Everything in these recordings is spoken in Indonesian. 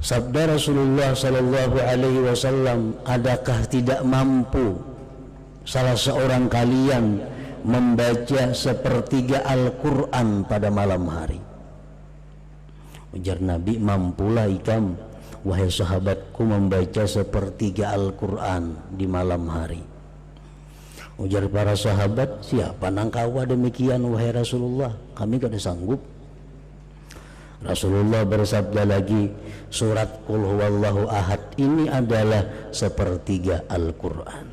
Sabda Rasulullah sallallahu alaihi wasallam, adakah tidak mampu salah seorang kalian membaca sepertiga Al-Quran pada malam hari? Ujar Nabi, mampulah ikam wahai sahabatku membaca sepertiga Al-Quran di malam hari. Ujar para sahabat, siapa nangkawa demikian wahai Rasulullah, kami kada sanggup. Rasulullah bersabda lagi, surat Qul huwallahu ahad ini adalah sepertiga Al-Quran.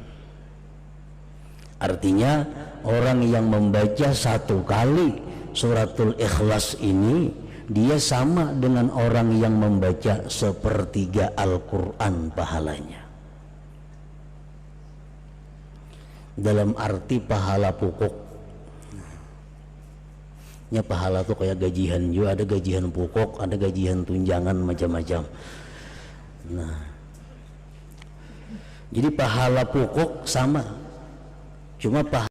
Artinya orang yang membaca satu kali suratul Ikhlas ini, dia sama dengan orang yang membaca sepertiga Al-Quran pahalanya. Dalam arti pahala pokok. Ya, pahala tuh kayak gajian juga, ada gajian pokok, ada gajian tunjangan, macam-macam. Nah, jadi pahala pokok sama, cuma pahala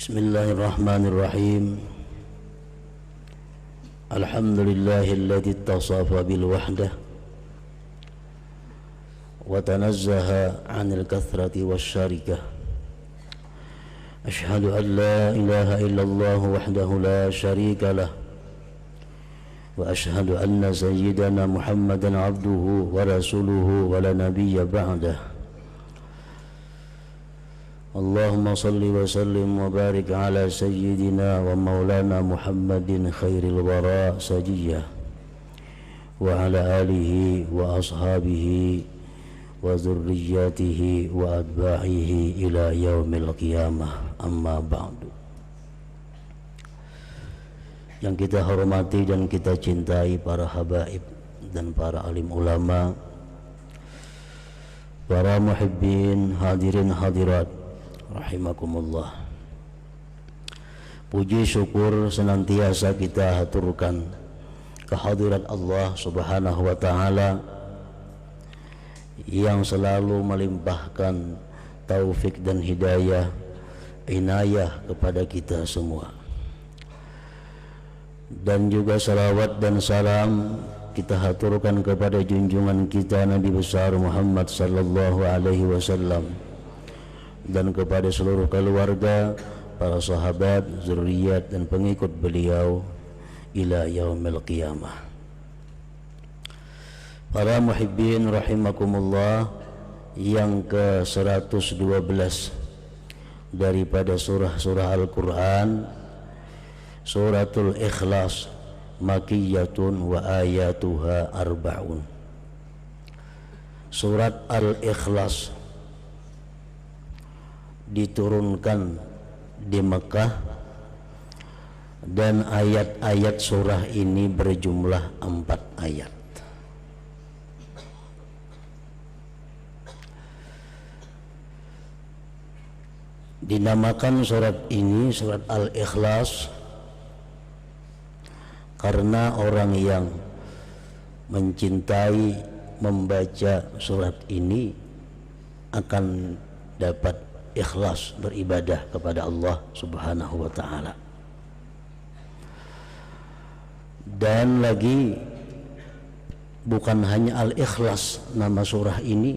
Bismillahirrahmanirrahim. Alhamdulillahilladzi ittasafa bil wahdah wa tanazzaha 'anil kathrati wasyarikah. Asyhadu an la ilaha illallah wahdahu la syarika lah wa asyhadu anna sayyidana Muhammadan 'abduhu wa rasuluhu wa la nabiyya ba'dah. Allahumma salli wa sallim wa barik ala sayyidina wa maulana Muhammadin khairil wara sajiyah wa ala alihi wa ashabihi wa zurriyatihi wa adba'ihi ila yaumil qiyamah, amma ba'du. Yang kita hormati dan kita cintai para habaib dan para alim ulama, para muhibbin, hadirin hadirat rahimakumullah. Puji syukur senantiasa kita haturkan kehadirat Allah subhanahu wa ta'ala yang selalu melimpahkan taufik dan hidayah, inayah kepada kita semua. Dan juga salawat dan salam kita haturkan kepada junjungan kita Nabi besar Muhammad sallallahu alaihi wasallam, dan kepada seluruh keluarga, para sahabat, zuriat dan pengikut beliau ila yaumil qiyamah. Para muhibbin rahimakumullah, yang ke-112 daripada surah-surah Al-Quran, suratul Ikhlas, makiyatun wa ayatuha arba'un. Surat Al-Ikhlas diturunkan di Mekah dan ayat-ayat surah ini berjumlah 4 ayat. Dinamakan surat ini surat Al-Ikhlas karena orang yang mencintai membaca surat ini akan dapat ikhlas beribadah kepada Allah subhanahu wa ta'ala. Dan lagi bukan hanya Al-Ikhlas nama surah ini,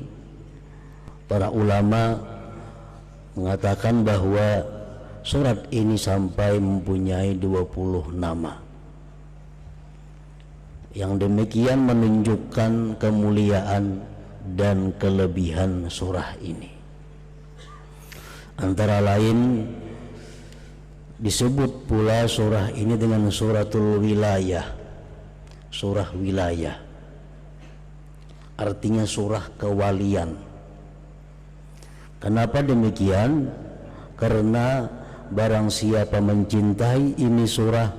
para ulama mengatakan bahwa surat ini sampai mempunyai 20 nama. Yang demikian menunjukkan kemuliaan dan kelebihan surah ini. Antara lain disebut pula surah ini dengan suratul wilayah, surah wilayah, artinya surah kewalian. Kenapa demikian? Karena barang siapa mencintai ini surah,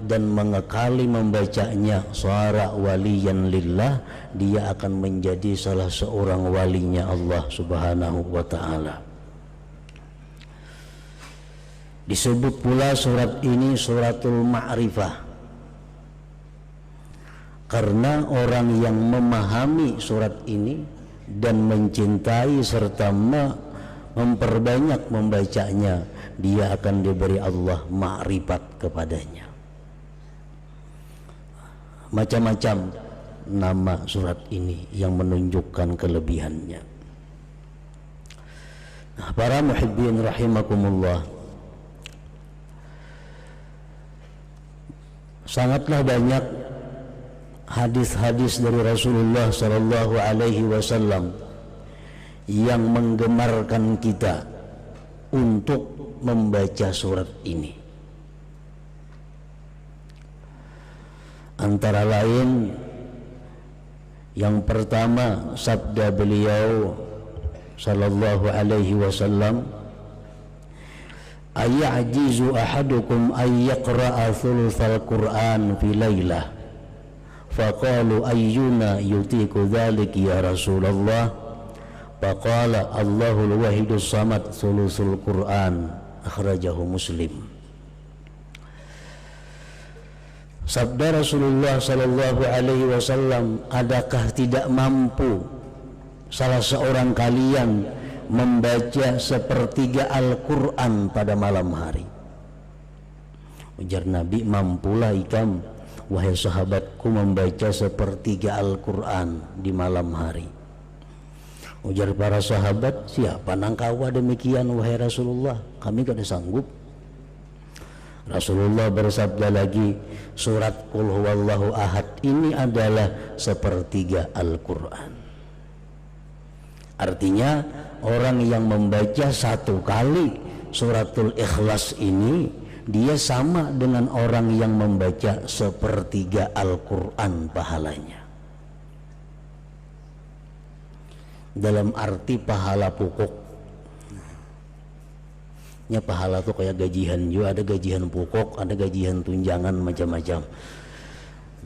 dan mengekali membacanya, shara waliyan lillah, dia akan menjadi salah seorang walinya Allah Subhanahu wa ta'ala. Disebut pula surat ini suratul ma'rifah karena orang yang memahami surat ini dan mencintai serta memperbanyak membacanya, dia akan diberi Allah ma'rifat kepadanya. Macam-macam nama surat ini yang menunjukkan kelebihannya. Nah, para muhibbin rahimakumullah, sangatlah banyak hadis-hadis dari Rasulullah sallallahu alaihi wasallam yang menggemarkan kita untuk membaca surat ini. Antara lain, yang pertama sabda beliau sallallahu alaihi wasallam, ayajizu ahadukum ay yaqra'a thulutsal Qur'an fi lailah, faqalu ayyuna yutiku dzalik ya Rasulullah, faqala Allahul wahidus samad thulutsul Qur'an, akhrajahu Muslim. Sabda Rasulullah sallallahu alaihi wasallam, adakah tidak mampu salah seorang kalian membaca sepertiga Al-Quran pada malam hari? Ujar Nabi, mampulah ikam wahai sahabatku membaca sepertiga Al-Quran di malam hari. Ujar para sahabat, siapa nangkawa demikian wahai Rasulullah, kami kada sanggup. Rasulullah bersabda lagi, surat Qul huwallahu ahad ini adalah sepertiga Al-Quran. Artinya orang yang membaca satu kali suratul Ikhlas ini, dia sama dengan orang yang membaca sepertiga Al-Quran pahalanya. Dalam arti pahala pokok. Ya, pahala tuh kayak gajian juga, ada gajian pokok, ada gajian tunjangan, macam-macam.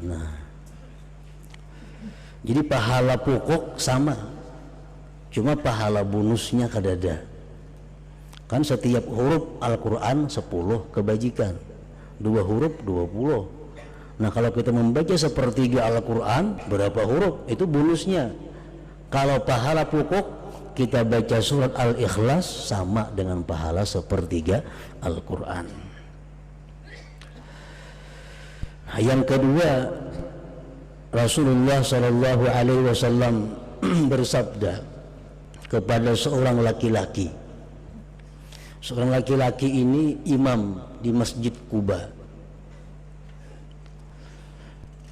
Nah, jadi pahala pokok sama, cuma pahala bonusnya kadada. Kan setiap huruf Al-Quran 10 kebajikan, 2 huruf 20. Nah, kalau kita membaca sepertiga Al-Quran, berapa huruf? Itu bonusnya. Kalau pahala pokok kita baca surat Al-Ikhlas, sama dengan pahala sepertiga Al-Quran. Nah, yang kedua, Rasulullah sallallahu alaihi wasallam bersabda kepada seorang laki-laki. Seorang laki-laki ini imam di Masjid Quba.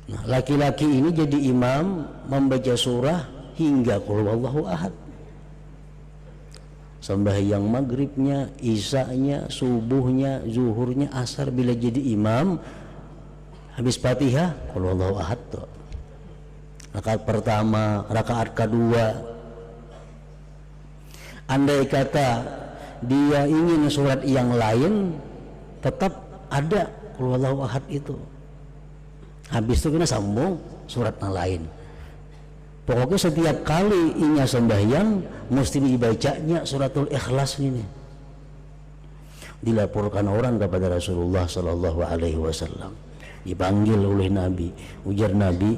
Nah, laki-laki ini jadi imam membaca surah hingga Qul huwallahu ahad. Sembahyang maghribnya, isanya, subuhnya, zuhurnya, asar, bila jadi imam habis Fatihah Qul huwallahu ahad tuh. Rakaat pertama, rakaat kedua, andai kata dia ingin surat yang lain, tetap ada Qul huwallahu ahad itu. Habis itu kena sambung surat yang lain. Pokoknya setiap kali inya sembahyang mesti dibacanya suratul Ikhlas ini. Dilaporkan orang kepada Rasulullah sallallahu alaihi wasallam. Dipanggil oleh Nabi. Ujar Nabi,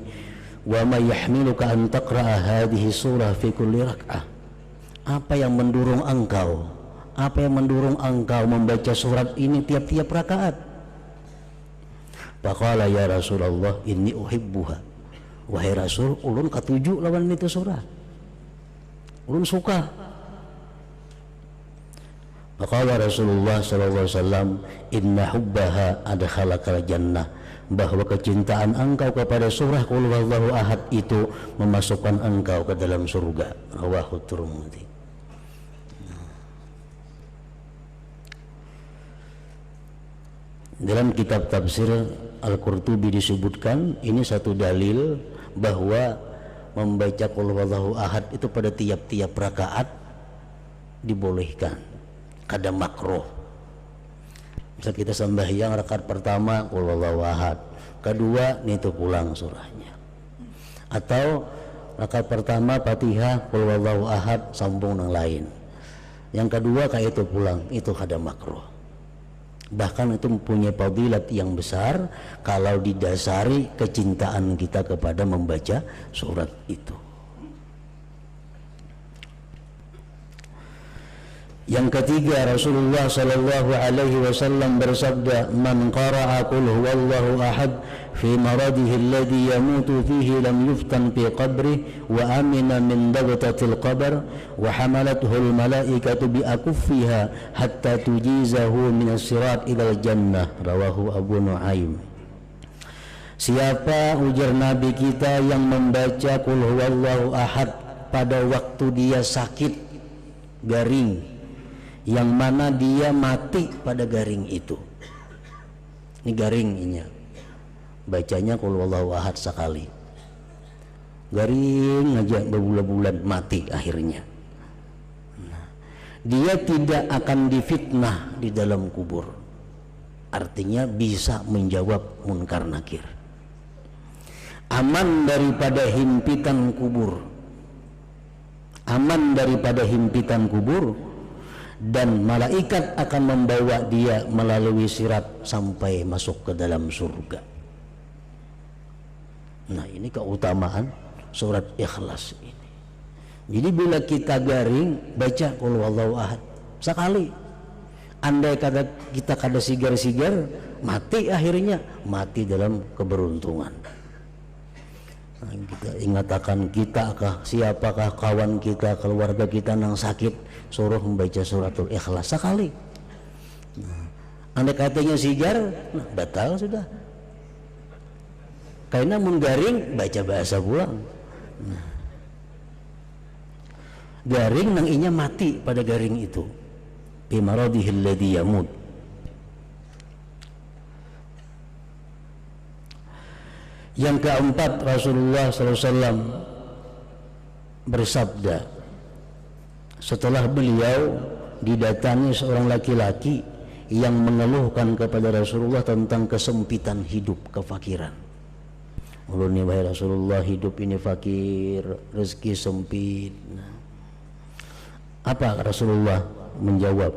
"Wa ma yahmiluka an taqra'a hadhihi surah fi kulli rak'ah?" Apa yang mendorong engkau? Apa yang mendorong engkau membaca surat ini tiap-tiap rakaat? Faqala ya Rasulullah, inni uhibbuha. Wahai Rasul, ulun katuju lawan itu surah. Ulun suka. Faqala Rasulullah sallallahu alaihi wasallam, inna hubbaha adkhalakal jannah. Bahwa kecintaan engkau kepada surah Qul huwallahu ahad itu memasukkan engkau ke dalam surga. Rawahu Tirmidzi. Dalam kitab tafsir Al-Qurtubi disebutkan ini satu dalil bahwa membaca Qul huwallahu ahad itu pada tiap-tiap rakaat dibolehkan, kada makruh. Misal kita sembahyang rakaat pertama qul huwallahu ahad, kedua itu pulang surahnya. Atau rakaat pertama Fatihah qul huwallahu ahad sambung yang lain. Yang kedua kayak itu pulang, itu kada makruh. Bahkan itu mempunyai fadilat yang besar kalau didasari kecintaan kita kepada membaca surat itu. Yang ketiga, Rasulullah sallallahu alaihi wasallam bersabda, "Man qara'a qul huwallahu ahad fi maradihi alladhi yamutu fihi lam yuftan fi qabrihi wa amina min dagtatil qabr wa hamalathu al malaikatu bi akuffiha hatta tujizahu min as-sirat ila al-jannah." Rawahu Abu Nuaim. Siapa, ujar Nabi kita, yang membaca qul huwallahu ahad pada waktu dia sakit garing, yang mana dia mati pada garing itu. Ini garingnya, bacanya qul huwallahu ahad sekali, garing aja berbulan-bulan mati akhirnya. Dia tidak akan difitnah di dalam kubur, artinya bisa menjawab munkar nakir, aman daripada himpitan kubur, aman daripada himpitan kubur, dan malaikat akan membawa dia melalui sirat sampai masuk ke dalam surga. Nah, ini keutamaan surat Ikhlas ini. Jadi bila kita garing baca qul huwallahu ahad sekali, andai kata kita kada sigar-sigar, mati akhirnya, mati dalam keberuntungan. Nah, kita ingatakan kita siapakah kawan kita, keluarga kita yang sakit, suruh membaca suratul Ikhlas sekali. Nah, andai katanya sigar, nah, batal sudah. Karena menggaring baca bahasa pulang. Nah, garing nang inya mati pada garing itu. Bi maradihil ladzi yamut. Yang keempat, Rasulullah SAW bersabda setelah beliau didatangi seorang laki-laki yang mengeluhkan kepada Rasulullah tentang kesempitan hidup, kefakiran. Ulun wahai Rasulullah, hidup ini fakir, rezeki sempit. Apa Rasulullah menjawab?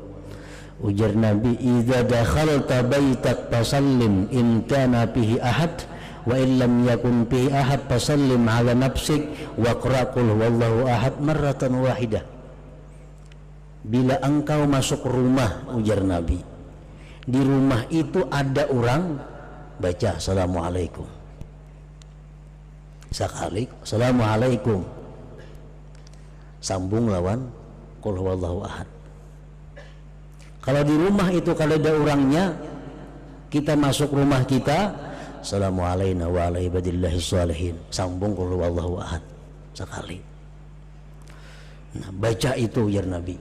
Ujar Nabi, "Idza dakhalta baitak fasallim in kana fihi ahad wa in lam yakun fihi ahad fasallim ala nafsik wa qra qul huwallahu ahad marratan wahidah." Bila engkau masuk rumah, ujar Nabi, di rumah itu ada orang, baca assalamualaikum sekali, assalamualaikum, sambung lawan qul huwallahu ahad. Kalau di rumah itu kalau ada orangnya, kita masuk rumah kita, assalamualaikum wa ala ibadillahi sholihin, sambung qul huwallahu ahad sekali. Nah, baca itu ya Nabi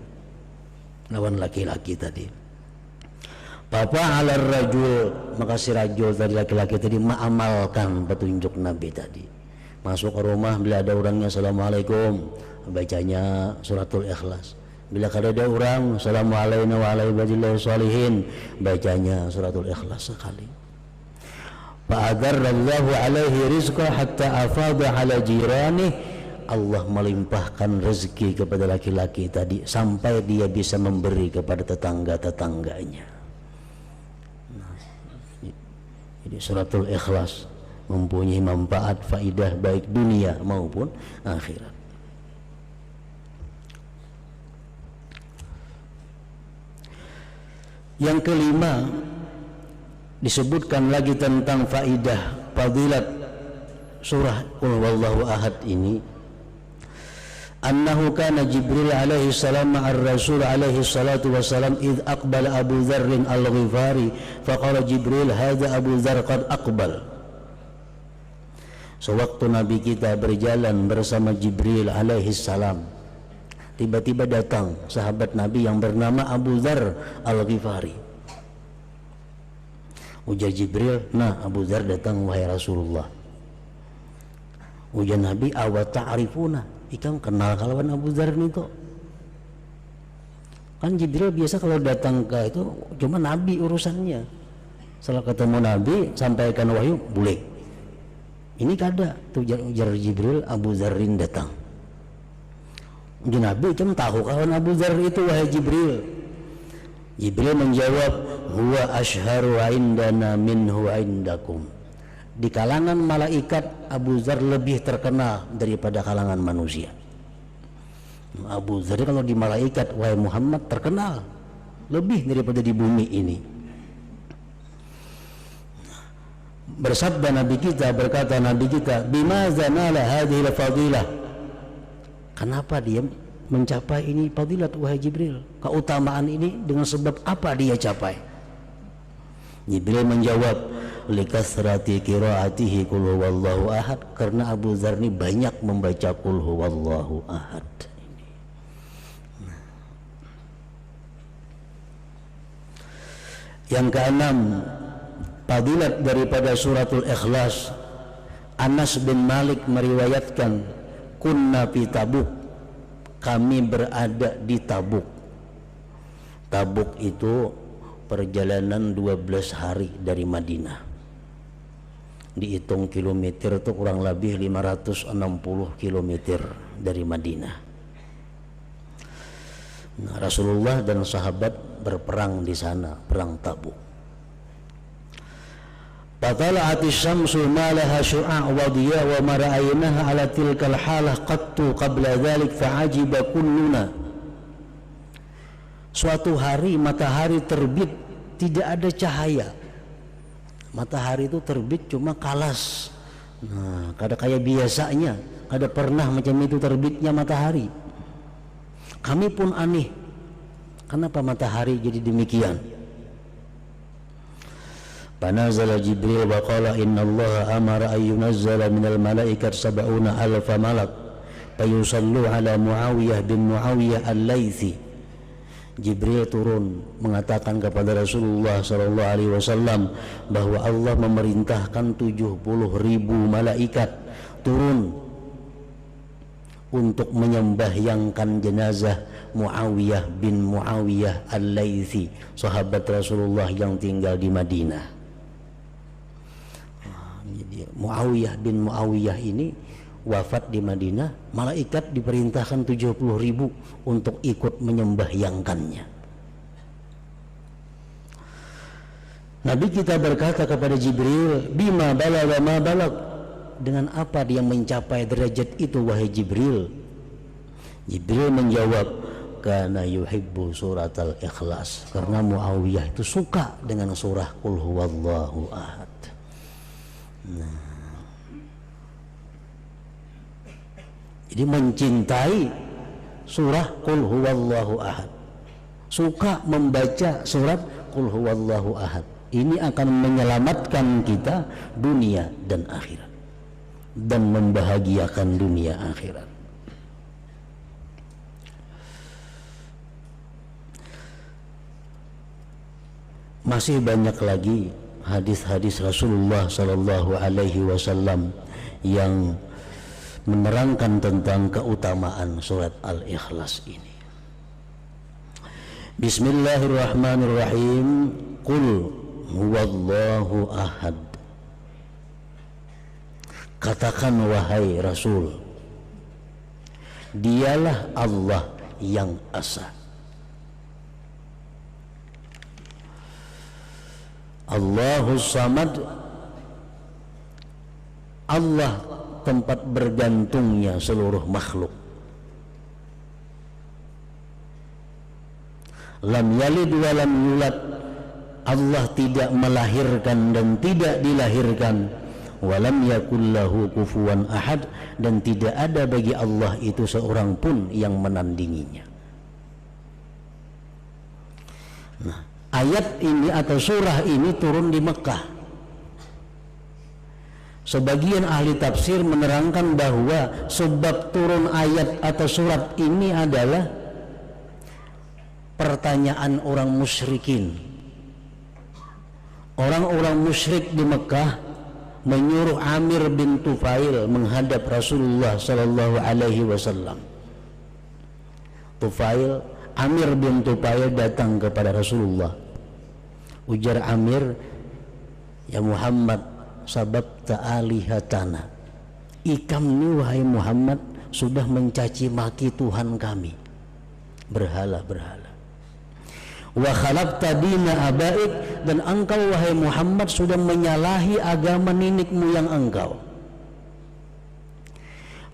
lawan laki-laki tadi. Papa ala rajul, maka si rajul tadi, laki-laki tadi mengamalkan petunjuk Nabi tadi. Masuk ke rumah, bila ada orangnya assalamualaikum, bacanya suratul Ikhlas. Bila kada ada orang, assalamualaikum wa ala ibadillahi sholihin, bacanya suratul Ikhlas sekali. Fa'adarrallahu alaihi rizqa hatta afadha ala jirani. Allah melimpahkan rezeki kepada laki-laki tadi sampai dia bisa memberi kepada tetangga-tetangganya. Nah, jadi suratul Ikhlas mempunyai manfaat, faidah baik dunia maupun akhirat. Yang kelima, disebutkan lagi tentang faidah fadilat surah qul huwallahu ahad ini. Annahu kana Jibril alaihi salam ma'ar Rasul alaihi salatu wassalam id aqbala Abu Dzar al-Ghifari faqala Jibril hadza Abu Dzar qad aqbal. Sewaktu Nabi kita berjalan bersama Jibril alaihi salam, tiba-tiba datang sahabat Nabi yang bernama Abu Dzar al-Ghifari. Ujar Jibril, "Nah, Abu Dzar datang wahai Rasulullah." Ujar Nabi, "Awa ta'rifuna?" Ikam kenal kalawan Abu Dzar itu? Kan Jibril biasa kalau datang ke itu cuma Nabi urusannya. Setelah ketemu Nabi sampaikan wahyu boleh. Ini kada tuh ujar Jibril, Abu Dzarrin datang. Nabi cuma tahu kawan Abu Dzar itu wahai Jibril. Jibril menjawab, huwa ashharu indana minhu indakum. Di kalangan malaikat Abu Dzar lebih terkenal daripada kalangan manusia. Abu Dzar kalau di malaikat wahai Muhammad terkenal lebih daripada di bumi ini. Bersabda Nabi kita, berkata Nabi kita, bimaza nala hadhil fadilah. Kenapa dia mencapai ini fadilat wahai Jibril? Keutamaan ini dengan sebab apa dia capai? Jibril menjawab, likasrati qiraatihi qul huwallahu ahad, karena Abu Dzar ini banyak membaca qul huwallahu ahad. Yang keenam, fadilat daripada suratul Ikhlas. Anas bin Malik meriwayatkan, kunna fi Tabuk, kami berada di Tabuk. Tabuk itu perjalanan 12 hari dari Madinah. Dihitung kilometer itu kurang lebih 560 kilometer dari Madinah. Nah, Rasulullah dan sahabat berperang di sana, perang Tabuk. Fatala'atis syamsu ma laha syu'a' wa diya wa ma ra'aynaha 'ala tilkal halah qattu qabla dhalik fa'ajiba kulluna. Suatu hari matahari terbit, tidak ada cahaya. Matahari itu terbit cuma kalas. Nah, kada kayak biasanya, kada pernah macam itu terbitnya matahari. Kami pun aneh, kenapa matahari jadi demikian? Panazala Jibril wa qala inna Allah amara an yunazzala minal malaikat 70,000 malak fayusallu ala Muawiyah bin Muawiyah al-Laythi. Jibril turun mengatakan kepada Rasulullah SAW bahwa Allah memerintahkan 70.000 malaikat turun untuk menyembahyangkan jenazah Muawiyah bin Muawiyah al-Laythi, sahabat Rasulullah yang tinggal di Madinah. Jadi Muawiyah bin Muawiyah ini wafat di Madinah, malaikat diperintahkan 70.000 untuk ikut menyembahyangkannya. Nabi kita berkata kepada Jibril, bima balagha ma balag, dengan apa dia mencapai derajat itu wahai Jibril? Jibril menjawab, kana yuhibbu suratal Ikhlas, karena Muawiyah itu suka dengan surah qul huwallahu ahad. Nah, jadi mencintai surah qul huwallahu ahad, suka membaca surat qul huwallahu ahad. Ini akan menyelamatkan kita dunia dan akhirat dan membahagiakan dunia akhirat. Masih banyak lagi hadis-hadis Rasulullah sallallahu alaihi wasallam yang menerangkan tentang keutamaan surat Al-Ikhlas ini. Bismillahirrahmanirrahim. Qul huwallahu ahad. Katakan wahai Rasul, dialah Allah yang esa. Allahus samad, Allah tempat bergantungnya seluruh makhluk. Lam yalid wa lam yulad, Allah tidak melahirkan dan tidak dilahirkan. Walam yakul lahu kufuwan ahad, dan tidak ada bagi Allah itu seorang pun yang menandinginya. Nah, ayat ini atau surah ini turun di Mekah. Sebagian ahli tafsir menerangkan bahwa sebab turun ayat atau surat ini adalah pertanyaan orang musyrikin. Orang-orang musyrik di Mekah menyuruh Amir bin Tufail menghadap Rasulullah sallallahu alaihi wasallam. Tufail Amir bin Tufail datang kepada Rasulullah. Ujar Amir, ya Muhammad, sababta alihatana, ikam ni wahai Muhammad sudah mencaci maki Tuhan kami, berhala-berhala. Wa khalafta dina abaik, dan engkau wahai Muhammad sudah menyalahi agama nenek moyang engkau.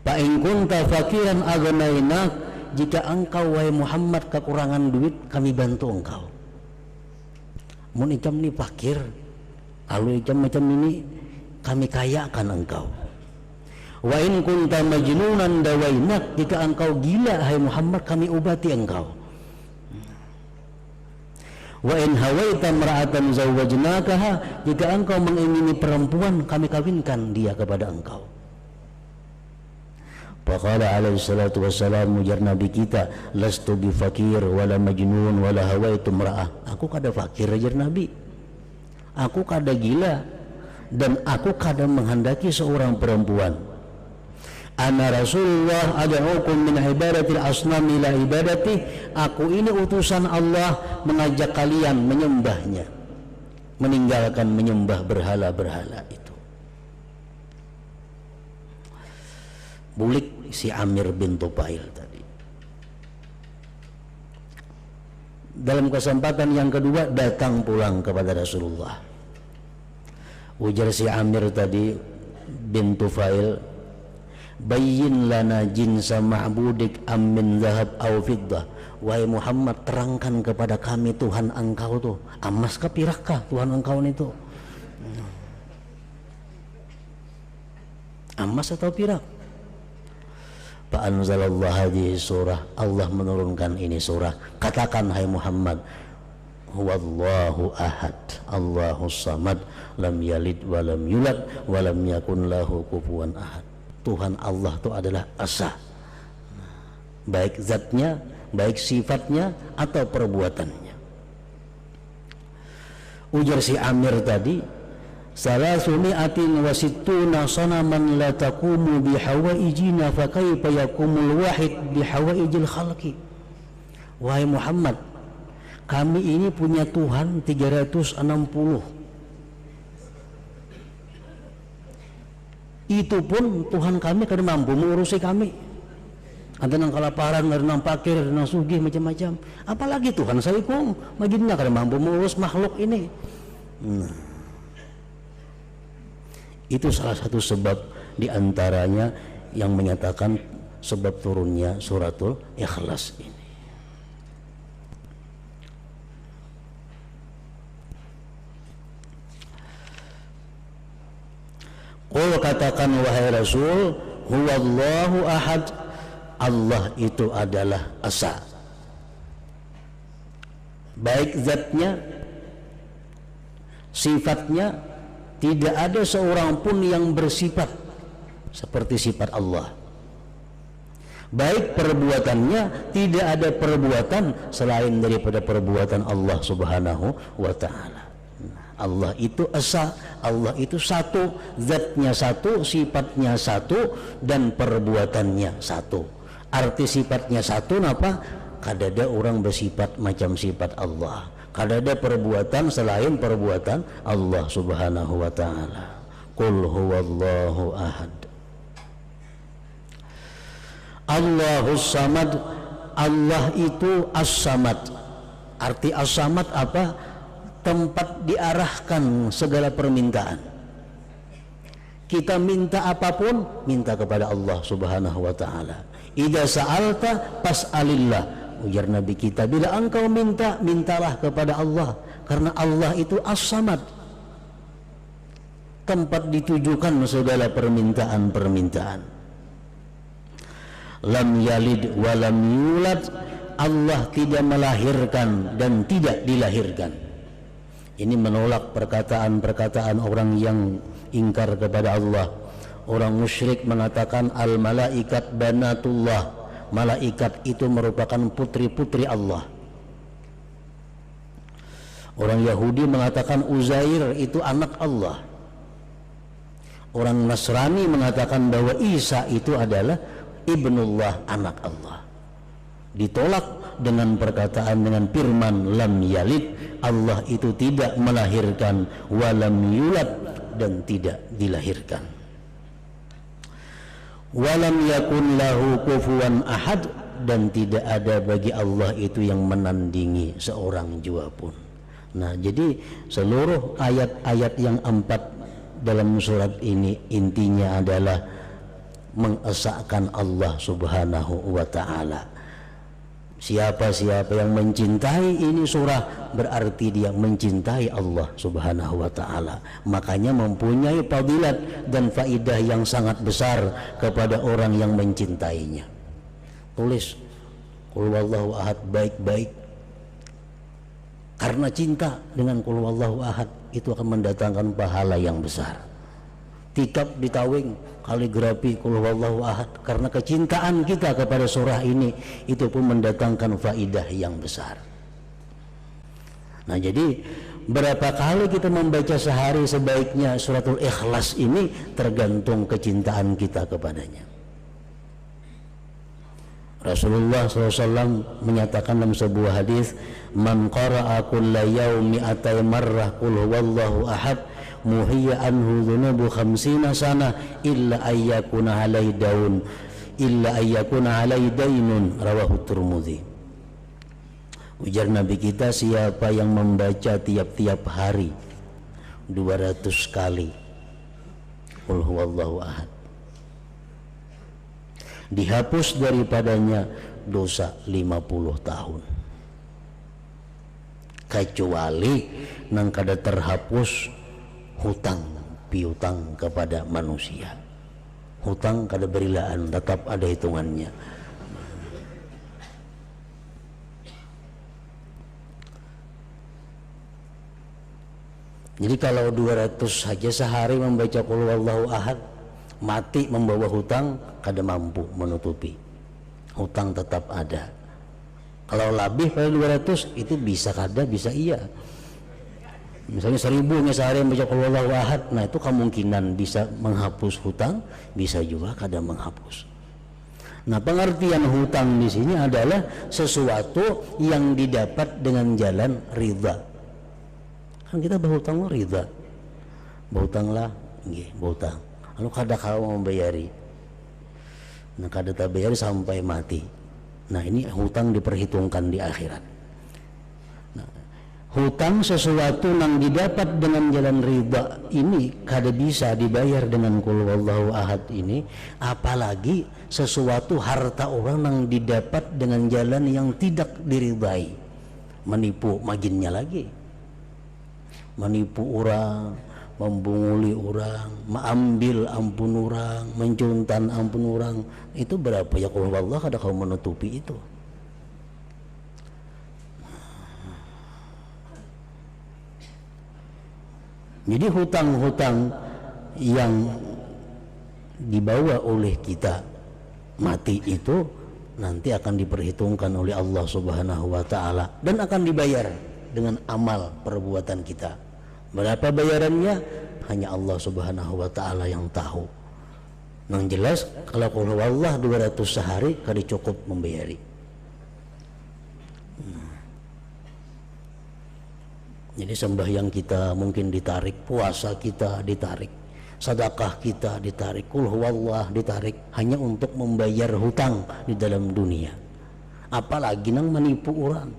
Fa in kunta fakiran aghnainak, jika engkau wahai Muhammad kekurangan duit, kami bantu engkau. Mun ikam ni fakir, kalau ikam macam ini kami kayakan engkau. Wa in kunta majnunan dawainak, jika engkau gila hai Muhammad kami obati engkau. Wa in hawaita mar'atan zawwajnakaha, jika engkau mengingini perempuan kami kawinkan dia kepada engkau. Faqala alaihi salatu wassalam, ujar Nabi kita, lastu bi fakir wala majnun wala hawaitu mar'ah. Aku kada fakir, ujar Nabi. Aku kada gila dan aku kada menghendaki seorang perempuan. Ana Rasulullah ad'ukum min ibadatil asnam ila ibadati, aku ini utusan Allah mengajak kalian menyembahnya, meninggalkan menyembah berhala-berhala itu. Bulik si Amir bin Tufail tadi. Dalam kesempatan yang kedua datang pulang kepada Rasulullah. Ujar si Amir tadi bin Tufail, bayyin lana jinsa ma'budik am min zahab aw fiddah. Wahai Muhammad, terangkan kepada kami Tuhan engkau tuh emas kah pirak kah Tuhan engkau itu? Emas atau pirak? Fa anzalallahu hadhihi surah, Allah menurunkan ini surah. Katakan hai Muhammad, huwallahu ahad, Allahus samad, lam yalid wa lam yulad wa lam yakun lahu kufuwan ahad. Tuhan Allah itu adalah esa, baik zatnya, baik sifatnya atau perbuatannya. Ujar si Amir tadi, salasumi'atin wa sittuna sanaman la taqumu bihawaijina fa kaifa yakumul wahid bihawaijil khalqi. Wahai Muhammad, kami ini punya Tuhan 360. Itu pun Tuhan kami kada mampu mengurusi kami. Ada nang kelaparan, ada nang pakir, ada nang sugih, macam-macam. Apalagi Tuhan saya pun magina kada mampu mengurus makhluk ini. Itu salah satu sebab diantaranya yang menyatakan sebab turunnya suratul Ikhlas ini. Qul, katakan wahai Rasul, huwallahu ahad, Allah itu adalah esa, baik zatnya, sifatnya, tidak ada seorang pun yang bersifat seperti sifat Allah. Baik perbuatannya, tidak ada perbuatan selain daripada perbuatan Allah subhanahu wa ta'ala. Allah itu esa, Allah itu satu, zatnya satu, sifatnya satu, dan perbuatannya satu. Arti sifatnya satu apa? Kadada orang bersifat macam sifat Allah, kadada perbuatan selain perbuatan Allah subhanahu wa ta'ala. Qul huwallahu ahad, Allahus samad, Allah itu as-samad. Arti as-samad apa? Tempat diarahkan segala permintaan. Kita minta apapun, minta kepada Allah subhanahu wa ta'ala. Idza sa'alta fas'alillah, ujar Nabi kita, bila engkau minta, mintalah kepada Allah, karena Allah itu as-samad, tempat ditujukan segala permintaan-permintaan. Lam yalid wa lam yulad, Allah tidak melahirkan dan tidak dilahirkan. Ini menolak perkataan-perkataan orang yang ingkar kepada Allah. Orang musyrik mengatakan al-malaikat banatullah, malaikat itu merupakan putri-putri Allah. Orang Yahudi mengatakan Uzair itu anak Allah. Orang Nasrani mengatakan bahwa Isa itu adalah ibnullah, anak Allah. Ditolak dengan perkataan, dengan firman lam yalid, Allah itu tidak melahirkan, walam yulad, dan tidak dilahirkan. Walam yakun lahu kufuwan ahad, dan tidak ada bagi Allah itu yang menandingi seorang jua pun. Nah, jadi seluruh ayat-ayat yang 4 dalam surat ini intinya adalah mengesahkan Allah Subhanahu wa ta'ala. Siapa-siapa yang mencintai ini surah berarti dia mencintai Allah Subhanahu wa ta'ala, makanya mempunyai fadilat dan faidah yang sangat besar kepada orang yang mencintainya. Tulis qul huwallahu ahad baik-baik, karena cinta dengan qul huwallahu ahad itu akan mendatangkan pahala yang besar. Tikap ditawing kaligrafi qul huwallahu ahad, karena kecintaan kita kepada surah ini itu pun mendatangkan faidah yang besar. Nah, jadi berapa kali kita membaca sehari sebaiknya suratul Ikhlas ini tergantung kecintaan kita kepadanya. Rasulullah SAW menyatakan dalam sebuah hadis, man qara'a kulla yaumi mi'atai marrah qul huwallahu ahad muhiya anhu dhunubu 50 sana illa ayyakuna alai daun illa ayyakuna alai dainun, rawahu Tirmidzi. Ujar Nabi kita, siapa yang membaca tiap-tiap hari 200 kali qul huwallahu ahad, dihapus daripadanya dosa 50 tahun, kecuali nang kada terhapus hutang piutang kepada manusia. Hutang kada berilaan, tetap ada hitungannya. Jadi kalau 200 saja sehari membaca qul huwallahu ahad, mati membawa hutang kada mampu menutupi, hutang tetap ada. Kalau lebih pada 200 itu bisa kada, bisa iya. Misalnya 1000 sehari membaca qul huwallahu ahad, nah itu kemungkinan bisa menghapus hutang, bisa juga kada menghapus. Nah, pengertian hutang di sini adalah sesuatu yang didapat dengan jalan ridha. Kan kita berhutang ridha, berhutanglah, nggih, berhutang. Lalu kada kau membayari, nah kada tak bayari sampai mati. Nah, ini hutang diperhitungkan di akhirat. Nah, hutang sesuatu yang didapat dengan jalan riba ini kada bisa dibayar dengan qul huwallahu ahad ini, apalagi sesuatu harta orang yang didapat dengan jalan yang tidak diridai. Menipu majinnya lagi, menipu orang, membunguli orang, mengambil ampun orang, mencuntan ampun orang, itu berapa ya qul huwallahu kada kau menutupi itu. Jadi hutang-hutang yang dibawa oleh kita mati itu nanti akan diperhitungkan oleh Allah Subhanahu wa ta'ala dan akan dibayar dengan amal perbuatan kita. Berapa bayarannya hanya Allah Subhanahu wa ta'ala yang tahu. Yang jelas kalau qul huwallahu 200 sehari kada cukup membayari. Jadi sembahyang kita mungkin ditarik, puasa kita ditarik, sedekah kita ditarik, qul huwallah ditarik, hanya untuk membayar hutang di dalam dunia. Apalagi nang menipu orang,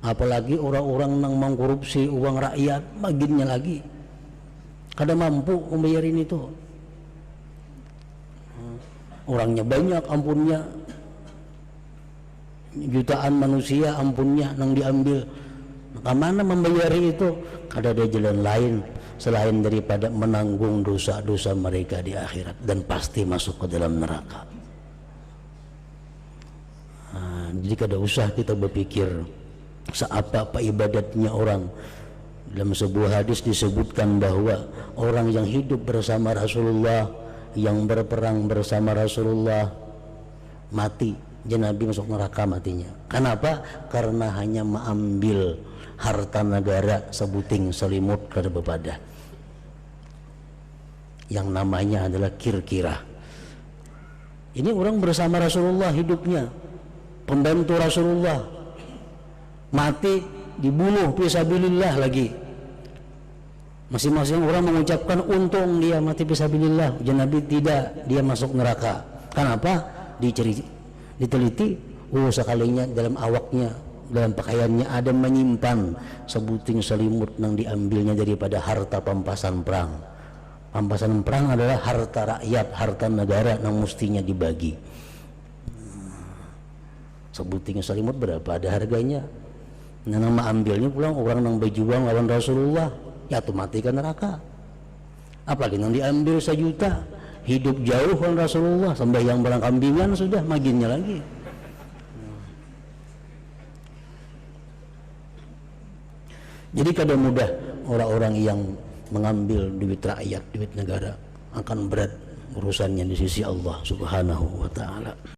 apalagi orang-orang nang mengkorupsi uang rakyat, bagiannya lagi kada mampu membayarin itu. Orangnya banyak ampunnya, jutaan manusia ampunnya nang diambil. Kemana membayari itu? Kada ada jalan lain selain daripada menanggung dosa-dosa mereka di akhirat dan pasti masuk ke dalam neraka. Jadi kada usah kita berpikir seapa-apa ibadatnya orang. Dalam sebuah hadis disebutkan bahwa orang yang hidup bersama Rasulullah, yang berperang bersama Rasulullah, mati, jadi Nabi masuk neraka matinya. Kenapa? Karena hanya mengambil harta negara sebuting selimut kada bepada, yang namanya adalah kir-kira. Ini orang bersama Rasulullah hidupnya, pembantu Rasulullah, mati dibunuh fisabilillah lagi. Masing-masing orang mengucapkan untung dia mati fisabilillah. Ujian Nabi tidak, dia masuk neraka. Kenapa? Diteliti, sekalinya dalam awaknya, dalam pakaiannya ada menyimpan sebuting selimut yang diambilnya daripada harta pampasan perang. Pampasan perang adalah harta rakyat, harta negara yang mestinya dibagi. Sebuting selimut berapa ada harganya? Nah, nama ambilnya pulang orang yang berjuang lawan Rasulullah, ya tuh matikan neraka. Apalagi yang diambil 1 juta, hidup jauh lawan Rasulullah, sampai yang barang kambingan sudah maginnya lagi. Jadi kada mudah orang-orang yang mengambil duit rakyat, duit negara, akan berat urusannya di sisi Allah Subhanahu wa ta'ala.